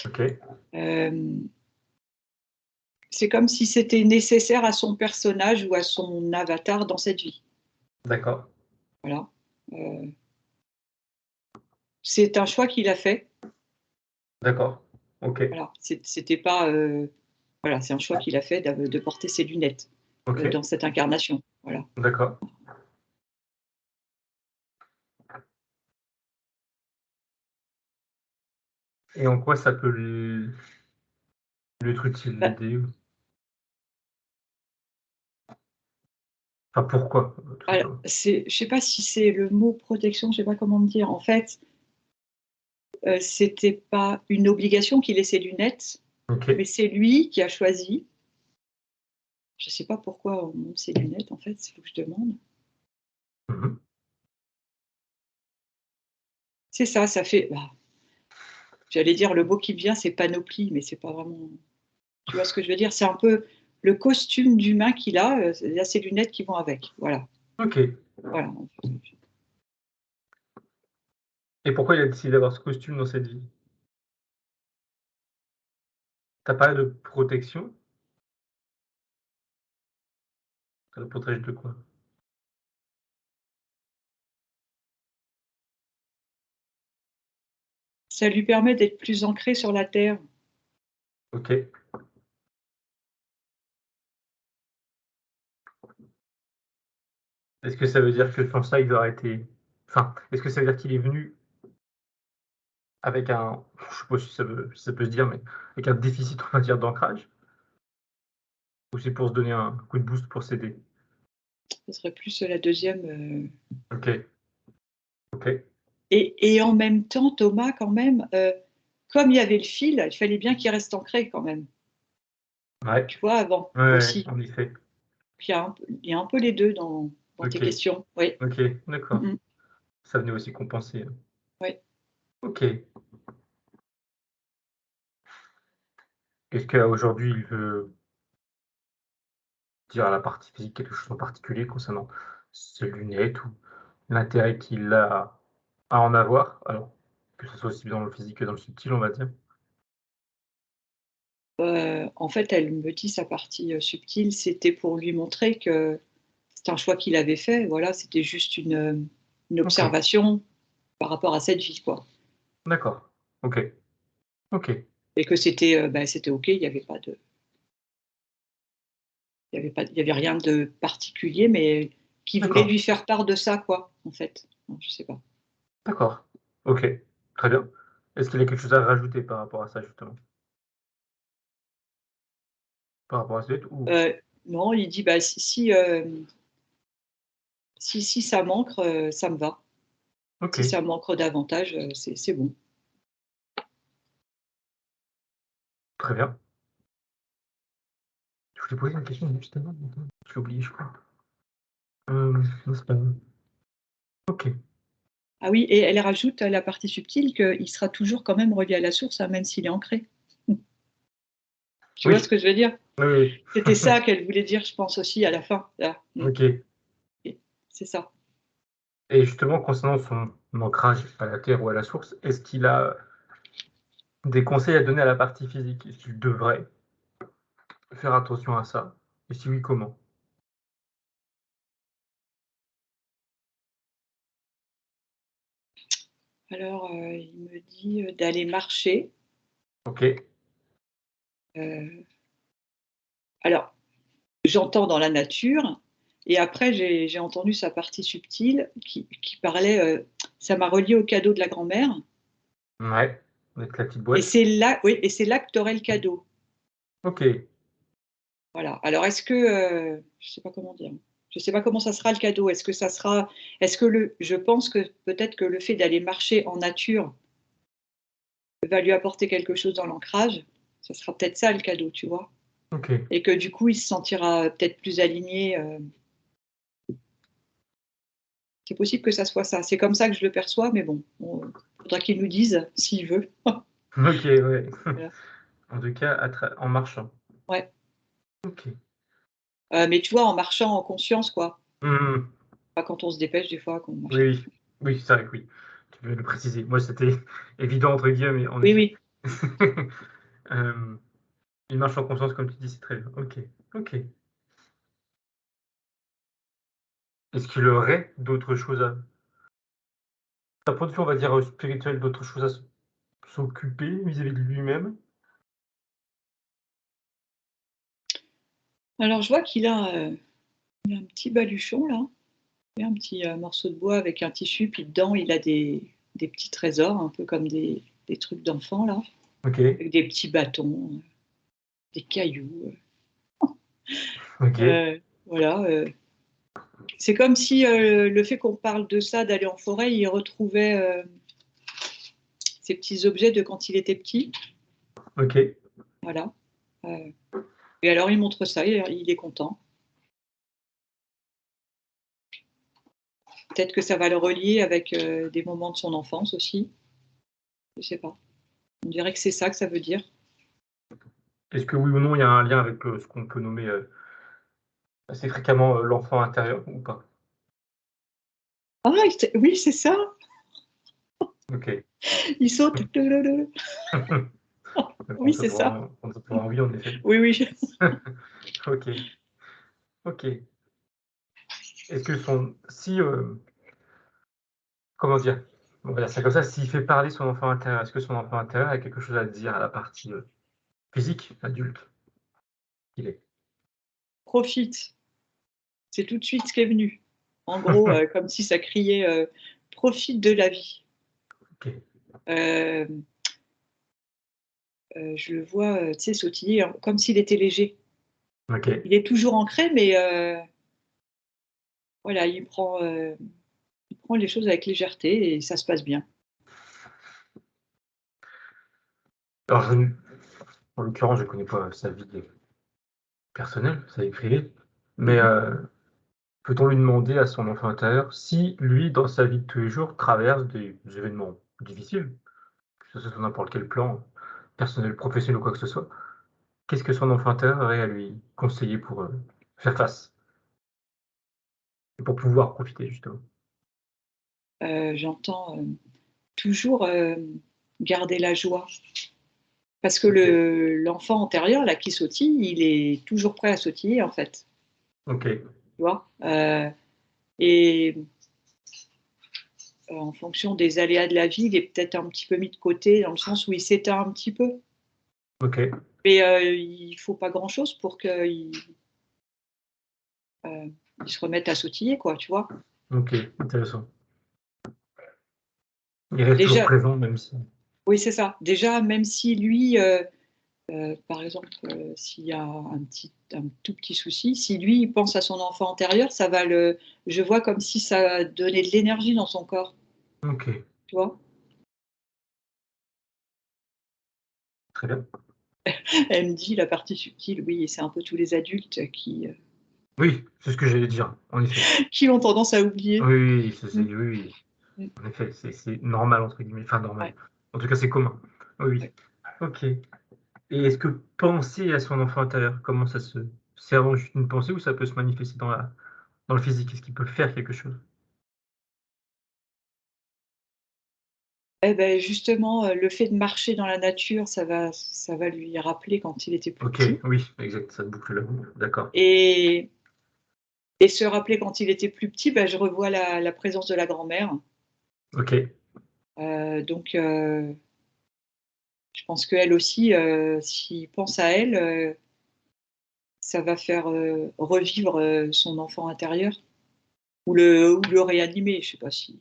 OK, hem, c'est comme si c'était nécessaire à son personnage ou à son avatar dans cette vie. d'accord, Voilà. C'est un choix qu'il a fait. d'accord. OK, Voilà. C'était pas, voilà, c'est un choix qu'il a fait de porter ses lunettes, OK, dans cette incarnation. Voilà. d'accord. Et en quoi ça peut lui être utile, Bah, l'aider ou enfin pourquoi, tout alors, simplement? je sais pas si c'est le mot protection, je sais pas comment dire. En fait, c'était pas une obligation qu'il ait ses lunettes, mais OK. c'est lui qui a choisi. Je sais pas pourquoi on monte ses lunettes en fait, il faut que je demande. Mmh mh. C'est ça, ça fait bah, j'allais dire le mot qui me vient c'est panoplie, mais c'est pas vraiment tu vois ce que je veux dire? C'est un peu le costume d'humain qu'il a, il y a ses lunettes qui vont avec, voilà, OK. voilà. Et pourquoi il a décidé d'avoir ce costume dans cette vie? Tu as parlé de protection, ça le protège de quoi? Ça lui permet d'être plus ancré sur la terre. Ok. Est-ce que ça veut dire que sans ça, il aurait été... Enfin, est-ce que ça veut dire qu'il est venu avec un... Je sais pas si ça peut se dire, mais avec un déficit, on va dire, d'ancrage? Ou c'est pour se donner un coup de boost pour s'aider? Ce serait plus la deuxième. Ok. Ok. Et en même temps, Thomas, quand même, comme il y avait le fil, il fallait bien qu'il reste ancré quand même. Ouais. Tu vois, avant Ouais, aussi. en effet. Puis il y a un peu les deux dans tes Ok. questions. Oui. Ok. D'accord. Mhm. Ça venait aussi compenser. Oui. Ok. Est-ce qu'aujourd'hui, il veut dire à la partie physique quelque chose en particulier concernant ses lunettes ou l'intérêt qu'il a à en avoir? Alors, que ce soit aussi bien dans le physique que dans le subtil, on va dire. En fait, elle me dit sa partie subtile, c'était pour lui montrer que c'était un choix qu'il avait fait. Voilà, c'était juste une Ok. observation par rapport à cette vie, quoi. D'accord. Ok. Ok. Et que c'était OK, il n'y avait pas de, il y avait rien de particulier, mais qui voulait D'accord. lui faire part de ça, quoi, en fait. Non, je sais pas. D'accord. Ok. Très bien. Est-ce qu'il y a quelque chose à rajouter par rapport à ça, justement? Par rapport à cette ou... Non, il dit bah si ça manque, ça me va. Ok. Si ça manque davantage, c'est bon. Très bien. Je voulais poser une question justement, mais j'ai oublié, je crois. Non, c'est pas grave. Ok. Ah oui, et elle rajoute à la partie subtile qu'il sera toujours quand même relié à la source, hein, même s'il est ancré. Tu vois ce Oui. que je veux dire? Oui, C'était oui. ça qu'elle voulait dire, je pense aussi à la fin. Là. Ok. Et c'est ça. Et justement, concernant son ancrage à la terre ou à la source, est-ce qu'il a des conseils à donner à la partie physique? Est-ce qu'il devrait faire attention à ça? Et si oui, comment? Alors, il me dit d'aller marcher. Ok. Euh, alors, j'entends dans la nature, et après, j'ai entendu sa partie subtile qui parlait, ça m'a relié au cadeau de la grand-mère, Ouais. Avec la petite et boîte. c'est là, oui, et c'est là que tu aurais le cadeau. Ok. Voilà. Alors, je sais pas comment dire. Je sais pas comment ça sera le cadeau. Je pense que peut-être que le fait d'aller marcher en nature va lui apporter quelque chose dans l'ancrage. Ça sera peut-être ça le cadeau, tu vois. Ok. Et que du coup, il se sentira peut-être plus aligné. C'est possible que ça soit ça. C'est comme ça que je le perçois, mais bon, il faudra qu'il nous dise s'il veut. Ok, ouais. Voilà. En tout cas, en marchant. Ouais. Ok. Mais tu vois, en marchant en conscience, quoi. Mmh. Pas quand on se dépêche des fois, qu'on Oui, marche. oui. Oui, c'est vrai que oui. Tu veux le préciser. Moi, c'était évident entre guillemets, en Oui, effet. oui. Hem, une marche en conscience, comme tu dis, c'est très bien. OK. OK. Est-ce qu'il aurait d'autres choses à d'un point de vue, on va dire, spirituel, d'autres choses à s'occuper vis-à-vis de lui-même? Alors, je vois il a un petit baluchon, là. Et un petit morceau de bois avec un tissu, puis dedans, il a des petits trésors, un peu comme des trucs d'enfants, là, OK. avec des petits bâtons, des cailloux. OK. Voilà. C'est comme si le fait qu'on parle de ça, d'aller en forêt, il retrouvait ces petits objets de quand il était petit. OK. Voilà. Euh, et alors, il montre ça, il est content. Peut-être que ça va le relier avec des moments de son enfance aussi. Je sais pas. On dirait que c'est ça que ça veut dire. Est-ce que oui ou non, il y a un lien avec, ce qu'on peut nommer, assez fréquemment, l'enfant intérieur ou pas? Ah, oui, c'est ça. OK. Il saute. Oui, c'est ça. Quand ça peut avoir envie, en effet. Oui, oui. OK. OK. Est-ce que son si, comment dire? Bon, voilà, c'est comme ça, s'il fait parler son enfant intérieur, est-ce que son enfant intérieur a quelque chose à dire à la partie, physique, adulte qu'il est? Profite, c'est tout de suite ce qui est venu. En gros, comme si ça criait, profite de la vie. OK, Hem, je le vois, tu sais, sautiller, comme s'il était léger. OK. Il est toujours ancré, mais voilà, il prend les choses avec légèreté et ça se passe bien. Alors je ne en l'occurrence, je connais pas sa vie, personnelle, sa vie privée, mais, Mmh. peut-on lui demander à son enfant intérieur si lui, dans sa vie de tous les jours, traverse des événements difficiles, que ce soit sur n'importe quel plan, personnel, professionnel ou quoi que ce soit? Qu'est-ce que son enfant intérieur aurait à lui conseiller pour, faire face et pour pouvoir profiter justement? J'entends, toujours, garder la joie parce que OK, l'enfant antérieur là qui sautille, il est toujours prêt à sautiller en fait, OK, tu vois? Et en fonction des aléas de la vie, il est peut-être un petit peu mis de côté dans le sens où il s'éteint un petit peu. OK, Mais il faut pas grand-chose pour il se remette à sautiller quoi, tu vois? OK, intéressant. Il reste toujours Déjà présent même si oui, c'est ça. Déjà, même si lui, par exemple, s'il y a un tout petit souci, si lui, il pense à son enfant antérieur, ça va le je vois comme si ça donnait de l'énergie dans son corps, OK, tu vois? très bien. Elle me dit: «La partie subtile», oui, c'est un peu tous les adultes Oui, c'est ce que j'allais dire, en effet. qui ont tendance à oublier. Oui, oui, oui, c'est Mmh, oui, oui, mmh, en effet, c'est «normal» entre guillemets, enfin normal. ouais, En tout cas, c'est commun. Oui, oui. ouais. OK. Et est-ce que penser à son enfant intérieur, comment ça se c'est vraiment juste une pensée ou ça peut se manifester dans le physique? Est-ce qu'il peut faire quelque chose? Et beh, justement, le fait de marcher dans la nature, ça va lui rappeler quand il était plus OK, petit oui, exact, ça boucle la boucle, d'accord. et et se rappeler quand il était plus petit, bah, je revois la présence de la grand-mère, OK, donc je pense qu'elle aussi, s'il pense à elle, ça va faire, revivre, son enfant intérieur ou le réanimer. Je sais pas si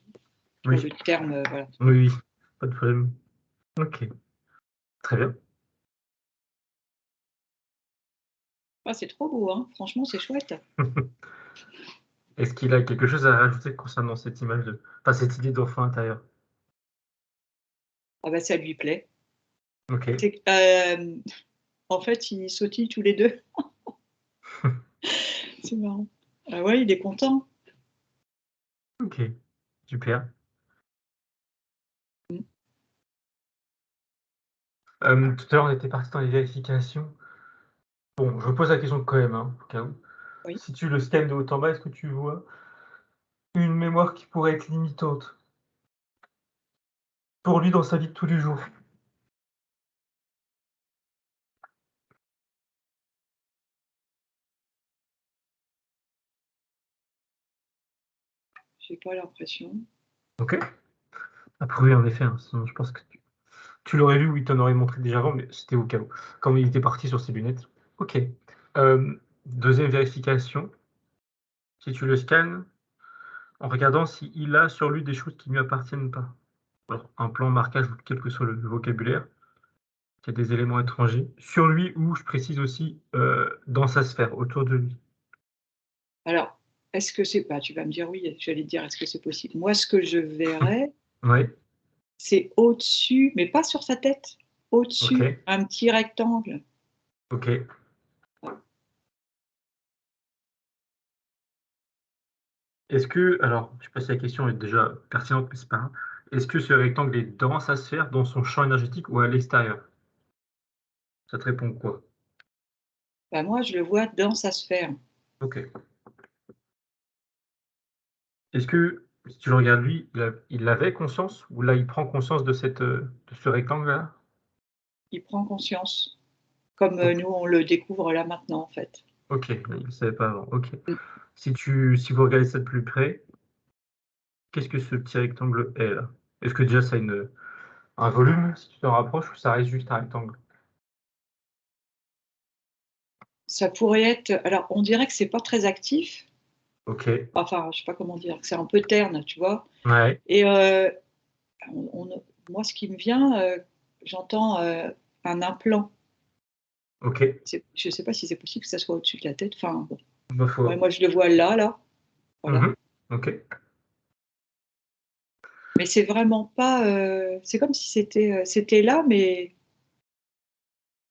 tu vois oui, le terme, voilà. oui, oui, pas de problème. OK, très bien. Ah, c'est trop beau, hein, franchement, c'est chouette. Est-ce qu'il a quelque chose à rajouter concernant cette image de enfin, cette idée d'enfant intérieur? Ah bah, ça lui plaît. OK, C'est q en fait, ils sautillent tous les 2. C'est marrant. Ah ouais, il est content. OK, super. Mmh. Tout à l'heure, on était parti dans les vérifications. Bon, je repose la question quand même, hein, au cas où. Oui. Si tu le scannes de haut en bas, est-ce que tu vois une mémoire qui pourrait être limitante pour lui dans sa vie de tous les jours? J'ai pas l'impression. OK. Après oui, en effet, hein, sinon je pense que tu l'aurais vu ou il t'en aurait montré déjà avant, mais c'était au cas où. Comme il était parti sur ses lunettes. OK. 2e vérification, si tu le scannes, en regardant s'il a sur lui des choses qui ne lui appartiennent pas. Alors, un plan, marquage ou quel que soit le vocabulaire, qu'il y a des éléments étrangers sur lui ou je précise aussi, dans sa sphère, autour de lui. Alors, est-ce que c'est bah, tu vas me dire oui, j'allais te dire: «Est-ce que c'est possible?» Moi, ce que je verrais, Ouais, c'est au-dessus, mais pas sur sa tête, au-dessus, OK, un petit rectangle. OK. Est-ce que alors, je sais pas si la question est déjà pertinente, mais c'est pas grave. Est-ce que ce rectangle est dans sa sphère, dans son champ énergétique ou à l'extérieur? Ça te répond quoi? Bah, moi, je le vois dans sa sphère. OK. Est-ce que, si tu le regardes lui, il avait conscience ou là, il prend conscience de de ce rectangle-là? Il prend conscience, comme, OK, nous, on le découvre là maintenant, en fait. OK, il ne savait pas avant, OK. Mmh. Si vous regardez ça de plus près, qu'est-ce que ce petit rectangle est là? Est-ce que déjà ça a un volume si tu t'en rapproches ou ça reste juste un rectangle? Ça pourrait être. Alors, on dirait que c'est pas très actif. OK. Enfin, je sais pas comment dire, que c'est un peu terne, tu vois. Ouais. Et moi, ce qui me vient, j'entends un implant. OK. Je sais pas si c'est possible que ça soit au-dessus de la tête. Enfin, bon. Bah, Ouais, moi, je le vois là. Voilà. OK. Mais c'est vraiment pas. C'est comme si c'était là, mais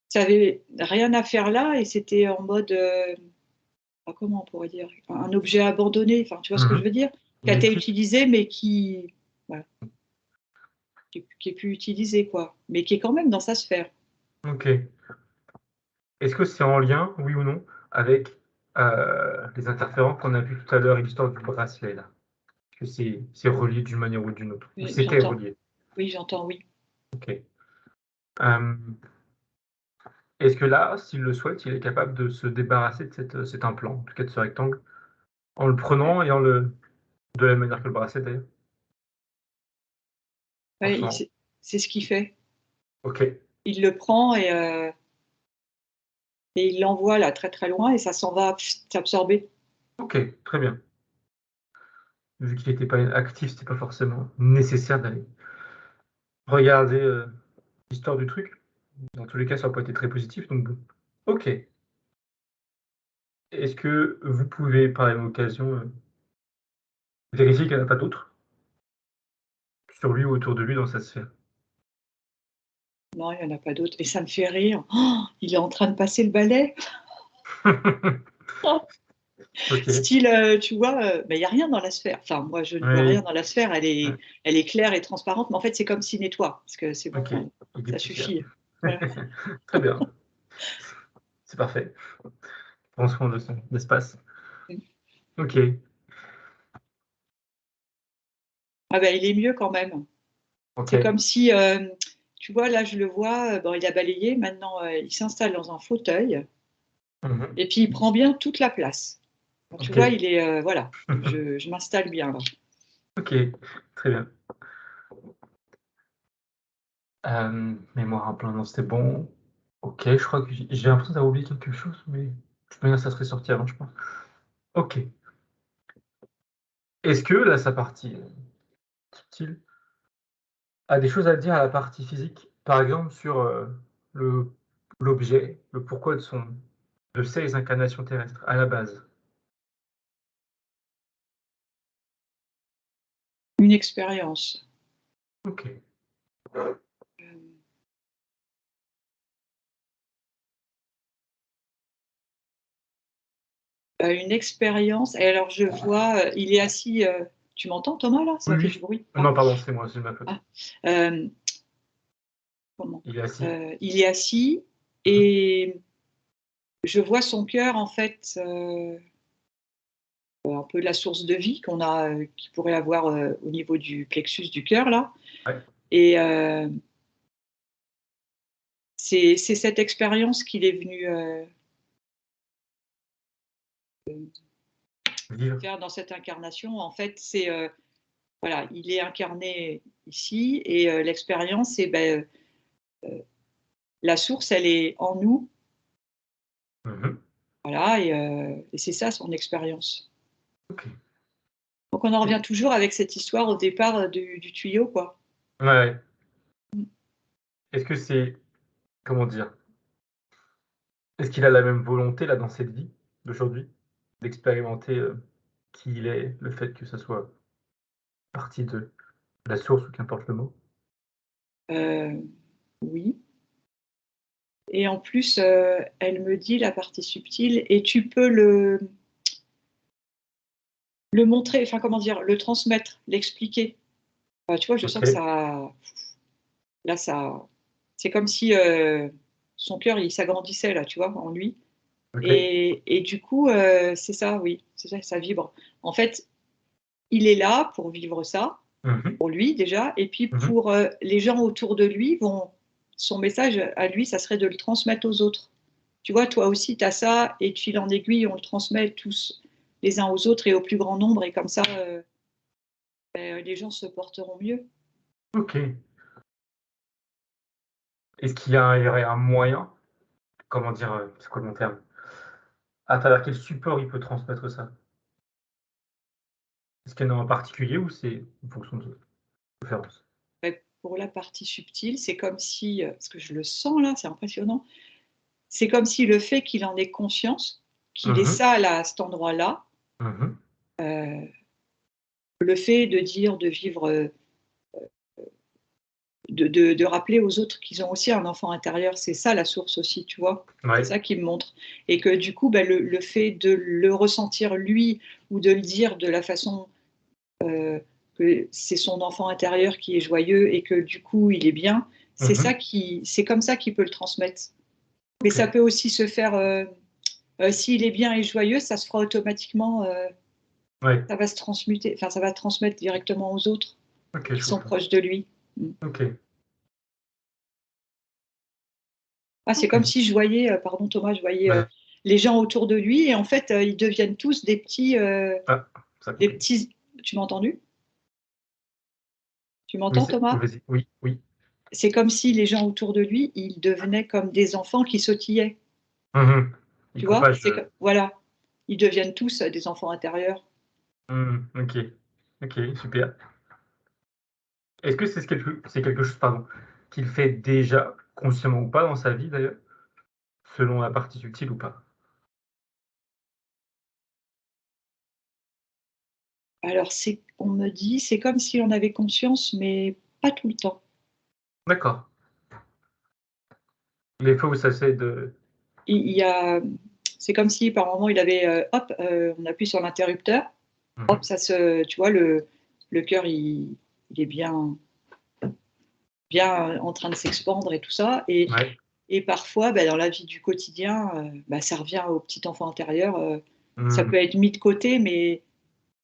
ça avait rien à faire là et c'était en mode. Comment on pourrait dire? Un objet abandonné. Enfin, tu vois ce que je veux dire? Qui a été Inutile? utilisé, mais voilà, qui est plus utilisé, quoi. Mais qui est quand même dans sa sphère. OK. Est-ce que c'est en lien, oui ou non, avec, les interférences qu'on a vues tout à l'heure et l'histoire du bracelet là? Est-ce que c'est relié d'une manière ou d'une autre? Ou Oui, c'était j'entends. relié? Oui, j'entends, oui. OK. Hem, est-ce que là, s'il le souhaite, il est capable de se débarrasser de cet implant, en tout cas de ce rectangle, en le prenant et en le de la même manière que le bracelet d'ailleurs? En Ouais, s'en c'est ce qu'il fait. OK, Il le prend et il l'envoie là très très loin et ça s'en va s'absorber. OK, très bien. Vu qu'il était pas actif, c'était pas forcément nécessaire d'aller regarder, l'histoire du truc. Dans tous les cas, ça a pas été très positif, donc bon. OK. Est-ce que vous pouvez, par la même occasion, vérifier qu'il y en a pas d'autres sur lui ou autour de lui dans sa sphère? Non, il y en a pas d'autres et ça me fait rire. Oh, il est en train de passer le balai. OK. Style, tu vois, il y a rien dans la sphère. Enfin, moi, je ne vois rien Oui, dans la sphère. ouais, Elle est claire et transparente, mais en fait, c'est comme s'il nettoie, parce que c'est OK. bon, Il ça dépoussière. suffit. Voilà. Très bien, c'est parfait. Prends soin de son espace. OK, Ah ben, il est mieux quand même. C'est OK. comme si, tu vois, là, je le vois, bon, il a balayé, maintenant, il s'installe dans un fauteuil Mmh. et puis il prend bien toute la place. Enfin, tu vois, OK. il est, voilà, je m'installe bien là. OK, très bien. Mémoire un plan, non, c'était bon. OK, je crois que j'ai l'impression d'avoir oublié quelque chose, mais de toute manière, ça serait sorti avant, je pense. OK. Est-ce que là, sa partie, subtile a des choses à dire à la partie physique? Par exemple sur, le l'objet, le pourquoi de ces incarnations terrestres, à la base? Une expérience. OK. Hem, une expérience et alors je vois, il est assis, tu m'entends Thomas là? Oui, Ça fait oui. du bruit? Ah, Non, pardon, c'est moi, c'est de ma faute. ah, hem, comment? Il est assis. Il est assis Mmh. et je vois son cœur en fait, un peu la source de vie qu'on a, qu'il pourrait avoir, au niveau du plexus du cœur là Ouais. et c'est cette expérience qu'il est venu, Vivre. faire dans cette incarnation. En fait, c'est, voilà, il est incarné ici et l'expérience et la source, elle est en nous, Mmh. voilà et c'est ça son expérience. OK. Donc on en revient Et toujours avec cette histoire au départ, du tuyau, quoi. ouais, ouais. Mmh. Est-ce que c'est comment dire? Est-ce qu'il a la même volonté là dans cette vie d'aujourd'hui? D'expérimenter, qui il est, le fait que ça soit partie de la source ou qu'importe le mot? Oui et en plus, elle me dit la partie subtile et tu peux le montrer, enfin comment dire? Le transmettre, l'expliquer. Tu vois, je sens que OK, ça là, ça c'est comme si, son cœur, il s'agrandissait là, tu vois, en lui OK. et du coup, c'est ça, oui, c'est ça, ça vibre. En fait, il est là pour vivre ça, Mmh mh. pour lui déjà et puis Mmh. pour, les gens autour de lui vont son message à lui, ça serait de le transmettre aux autres. Tu vois, toi aussi, tu as ça et de fil en aiguille, on le transmet tous les uns aux autres et au plus grand nombre et comme ça, les gens se porteront mieux. Ok. Est-ce il y aurait un moyen, comment dire, c'est quoi le bon terme? À travers quel support il peut transmettre ça? Est-ce qu'il y en a un en particulier ou c'est en fonction de préférences? Pour la partie subtile, c'est comme si, parce que je le sens là, c'est impressionnant, c'est comme si le fait qu'il en ait conscience, qu'il ait Mmh mh. ça là, à cet endroit-là, Mmh. le fait de dire, de vivre, de rappeler aux autres qu'ils ont aussi un enfant intérieur, c'est ça la source aussi, tu vois? C'est Ouais. ça qui me montre et que du coup, le fait de le ressentir lui ou de le dire de la façon, que c'est son enfant intérieur qui est joyeux et que du coup il est bien, Mmh. c'est comme ça qu'il peut le transmettre. Mais OK. ça peut aussi se faire, s'il est bien et joyeux, ça se fera automatiquement, Ouais. ça va se transmuter, enfin ça va transmettre directement aux autres OK, qui je sont comprends. proches de lui. Mmh. OK. Ah, c'est comme OK. si je voyais, pardon Thomas, je voyais, Ouais. les gens autour de lui et en fait, ils deviennent tous Ah, ça a des coupé. petits. Tu m'as entendu? Tu Oui, m'entends c'est Thomas? vas-y. Oui, oui. C'est comme si les gens autour de lui, ils devenaient comme des enfants qui sautillaient, Mmh. Il tu vois? propage, Voilà, ils deviennent tous, des enfants intérieurs. OK. OK, super. Est-ce que c'est quelque chose, pardon, qu'il fait déjà, consciemment ou pas dans sa vie d'ailleurs, selon la partie subtile ou pas? Alors on me dit, c'est comme si on avait conscience, mais pas tout le temps. D'accord. Les fois où ça c'est de Il y a c'est comme si par moment il avait, hop, on appuie sur l'interrupteur, mmh. hop, ça se tu vois le cœur il est bien en train de s'expandre et tout ça Ouais. et parfois, dans la vie du quotidien, ça revient au petit enfant intérieur, ça Mmh. peut être mis de côté, mais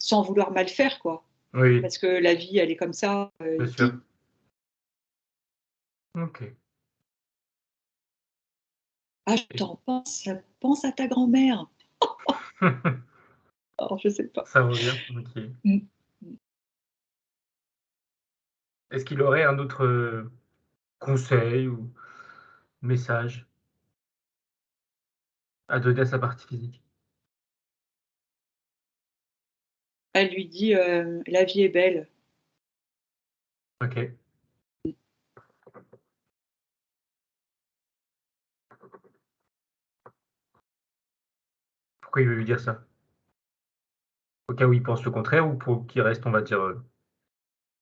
sans vouloir mal faire, quoi. Oui, Parce que la vie, elle est comme ça, bien sûr. OK. «Ah, Et pense à ta grand-mère». Alors je sais pas. ça revient, OK. Mmh. Mmh. Est-ce qu'il aurait un autre, conseil ou message à donner à sa partie physique? Elle lui dit, «La vie est belle». OK. Pourquoi il veut lui dire ça? Au cas où il pense le contraire ou pour qu'il reste, on va dire,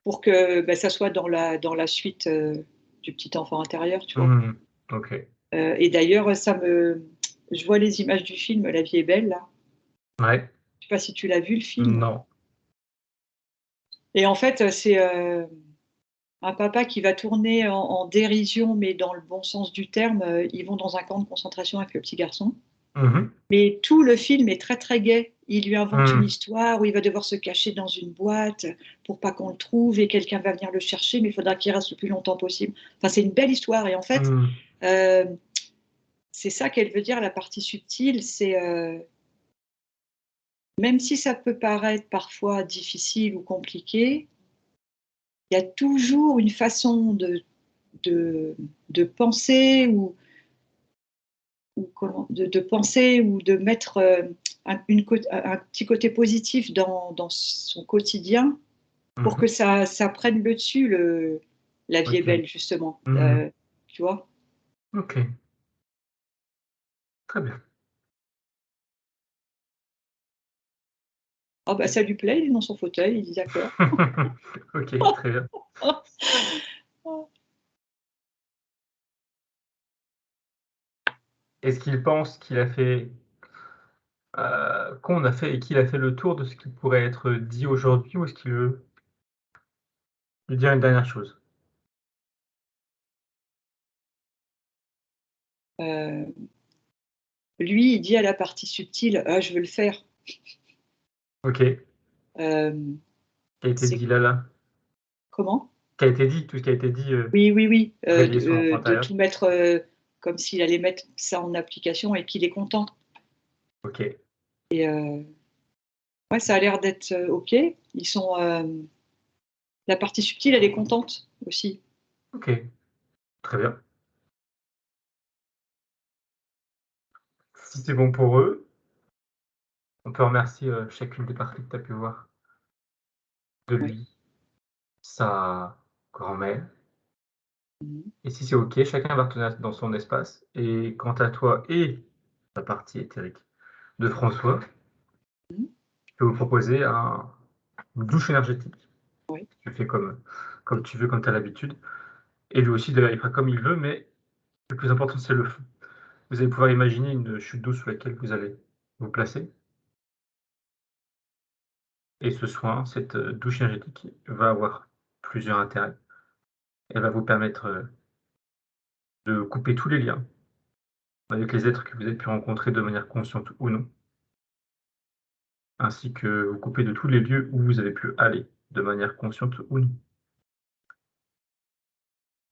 Pour que, ça soit dans la suite, du petit enfant intérieur, tu vois? mmh, OK. Et d'ailleurs, je vois les images du film La vie est belle là. Ouais. Je sais pas si tu l'as vu le film? Non. Et en fait, c'est, un papa qui va tourner en dérision, mais dans le bon sens du terme, ils vont dans un camp de concentration avec le petit garçon. Mmh mh. Mais tout le film est très, très gai. Il lui invente une Mmh. histoire où il va devoir se cacher dans une boîte pour pas qu'on le trouve et quelqu'un va venir le chercher, mais il faudra qu'il reste le plus longtemps possible. Enfin, c'est une belle histoire et en fait, Mmh. hem, c'est ça qu'elle veut dire la partie subtile, c'est, même si ça peut paraître parfois difficile ou compliqué, il y a toujours une façon de de penser ou comment de penser ou de mettre, un petit côté positif dans son quotidien Mmh pour que mh. ça prenne le dessus, la vie est OK. belle justement, Mmh. tu vois? OK. Très bien. Ah ça lui plaît, il est dans son fauteuil, il dit: «D'accord». OK, très bien. Est-ce qu'il pense qu'il a fait, qu'on a fait et qu'il a fait le tour de ce qui pourrait être dit aujourd'hui ou est-ce qu'il veut lui dire une dernière chose? Heu, Lui, il dit à la partie subtile: «Ah je veux le faire». OK. Hem, Qui a été c'est dit là, là? comment? Qui a été dit, tout ce qui a été dit, Oui, oui, oui, réveiller son enfant de intérieur? tout mettre, comme s'il allait mettre ça en application et qu'il est content OK. et ouais, ça a l'air d'être, OK. Ils sont, La partie subtile, elle est contente aussi. Ok, très bien. Si c'est bon pour eux, on peut remercier chacune des parties que tu as pu voir. De Oui. lui, sa grand-mère. Mmh. Et si c'est ok, chacun va retourner dans son espace. Et quant à toi et la partie éthérique de François, Mmh. je peux vous proposer une douche énergétique. Oui. Tu fais comme tu veux, comme tu as l'habitude. Et lui aussi, d'ailleurs, il fera comme il veut, mais le plus important, c'est le feu. Vous allez pouvoir imaginer une chute d'eau sous laquelle vous allez vous placer. Et ce soin, cette douche énergétique va avoir plusieurs intérêts. Elle va vous permettre de couper tous les liens avec les êtres que vous avez pu rencontrer de manière consciente ou non, ainsi que vous couper de tous les lieux où vous avez pu aller de manière consciente ou non.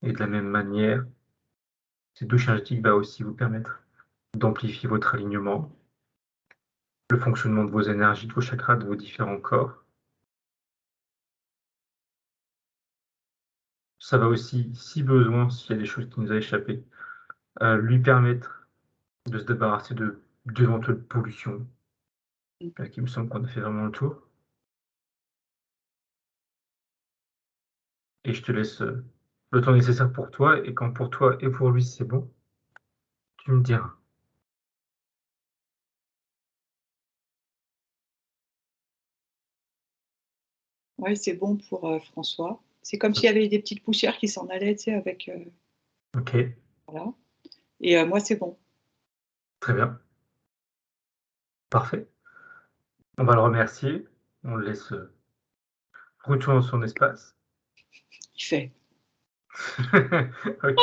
Et de la même manière, cette douche énergétique va aussi vous permettre d'amplifier votre alignement, le fonctionnement de vos énergies, de vos chakras, de vos différents corps. Ça va aussi, si besoin, s'il y a des choses qui nous a échappé, lui permettre de se débarrasser d'éventuelles pollutions. Mmh. Là, il me semble qu'on a fait vraiment le tour. Et je te laisse le temps nécessaire pour toi. Et quand pour toi et pour lui c'est bon, tu me diras. Ouais, c'est bon pour, François. C'est comme s'il y avait des petites poussières qui s'en allaient, tu sais, avec, Ok, voilà, et moi, c'est bon. très bien, parfait. On va le remercier. On le laisse retourner dans son espace. Il fait. Ok.